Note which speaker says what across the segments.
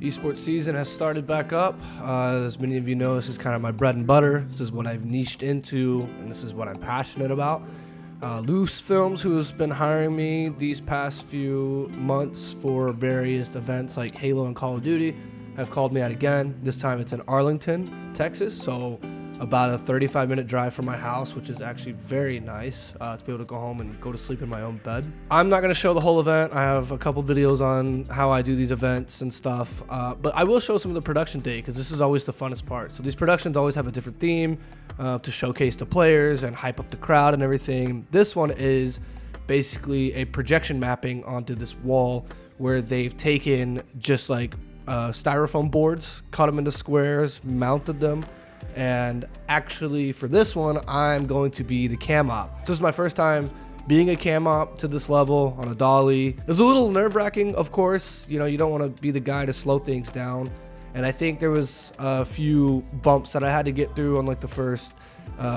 Speaker 1: Esports season has started back up. As many of you know, this is kind of my bread and butter. This is what I've niched into, and this is what I'm passionate about. Loose Films, who's been hiring me these past few months for various events like Halo and Call of Duty, have called me out again. This time it's in Arlington, Texas, so about a 35-minute drive from my house, which is actually very nice to be able to go home and go to sleep in my own bed. I'm not going to show the whole event. I have a couple videos on how I do these events and stuff, but I will show some of the production day because this is always the funnest part. So these productions always have a different theme to showcase the players and hype up the crowd and everything. This one is basically a projection mapping onto this wall where they've taken just like styrofoam boards, cut them into squares, mounted them. And actually for this one, I'm going to be the cam op. This is my first time being a cam op to this level on a dolly. It was a little nerve-wracking, of course. You know, you don't want to be the guy to slow things down. And I think there was a few bumps that I had to get through on like the first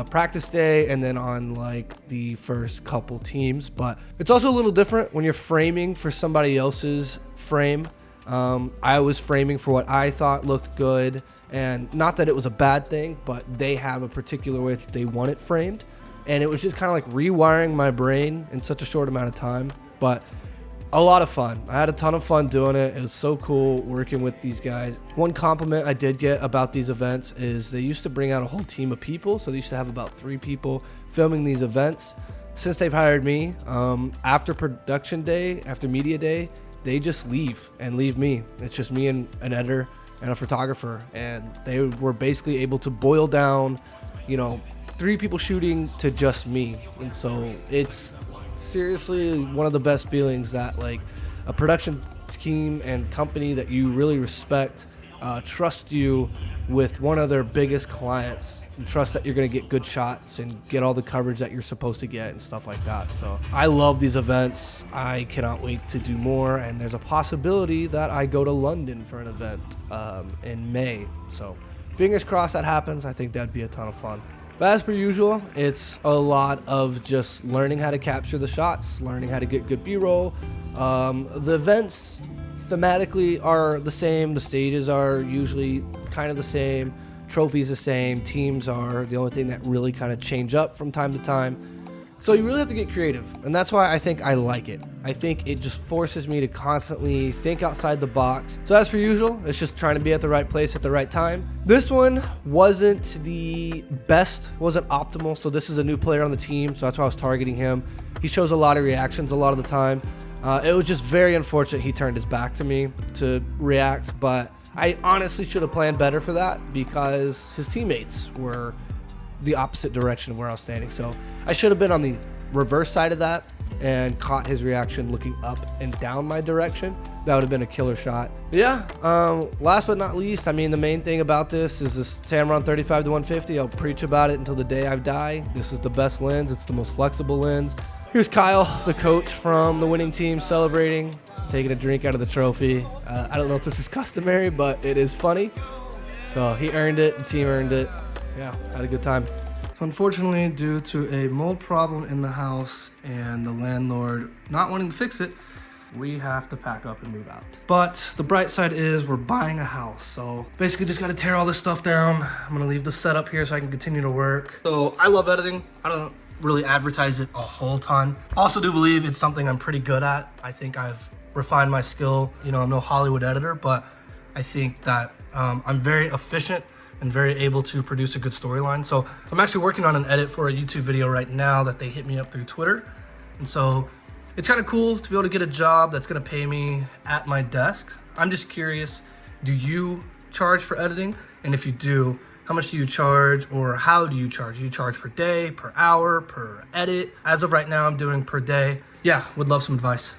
Speaker 1: practice day and then on like the first couple teams. But it's also a little different when you're framing for somebody else's frame. I was framing for what I thought looked good, and not that it was a bad thing, but they have a particular way that they want it framed, and it was just kind of like rewiring my brain in such a short amount of time, but a lot of fun. I had a ton of fun doing it. It was so cool working with these guys. One compliment I did get about these events is they used to bring out a whole team of people, so they used to have about 3 people filming these events. Since they've hired me, after production day, after media day, they just leave me. It's just me and an editor and a photographer, and they were basically able to boil down, you know, 3 people shooting to just me. And so it's seriously one of the best feelings that like a production team and company that you really respect trust you with one of their biggest clients and trust that you're going to get good shots and get all the coverage that you're supposed to get and stuff like that. So I love these events. I cannot wait to do more, and there's a possibility that I go to London for an event in May. So fingers crossed that happens. I think that'd be a ton of fun. But as per usual, it's a lot of just learning how to capture the shots, learning how to get good B-roll. The events thematically are the same. The stages are usually kind of the same. Trophies the same. Teams are the only thing that really kind of change up from time to time. So you really have to get creative, and that's why I think I like it. I think it just forces me to constantly think outside the box. So as per usual, it's just trying to be at the right place at the right time. This one wasn't the best, wasn't optimal, so this is a new player on the team, so that's why I was targeting him. He shows a lot of reactions a lot of the time. It was just very unfortunate he turned his back to me to react, but I honestly should have planned better for that because his teammates were the opposite direction of where I was standing. So I should have been on the reverse side of that and caught his reaction looking up and down my direction. That would have been a killer shot. But yeah, last but not least, I mean, the main thing about this is this Tamron 35 to 150. I'll preach about it until the day I die. This is the best lens. It's the most flexible lens. Here's Kyle, the coach from the winning team, celebrating, taking a drink out of the trophy. I don't know if this is customary, but it is funny. So he earned it, the team earned it. Yeah, had a good time. Unfortunately, due to a mold problem in the house and the landlord not wanting to fix it, we have to pack up and move out. But the bright side is we're buying a house. So basically just gotta tear all this stuff down. I'm gonna leave the setup here so I can continue to work. So I love editing. I don't really advertise it a whole ton. Also do believe it's something I'm pretty good at. I think I've refined my skill. You know, I'm no Hollywood editor, but I think that I'm very efficient and very able to produce a good storyline. So I'm actually working on an edit for a YouTube video right now that they hit me up through Twitter. And so it's kind of cool to be able to get a job that's gonna pay me at my desk. I'm just curious, do you charge for editing? And if you do, how much do you charge, or how do you charge? Do you charge per day, per hour, per edit? As of right now, I'm doing per day. Yeah, would love some advice.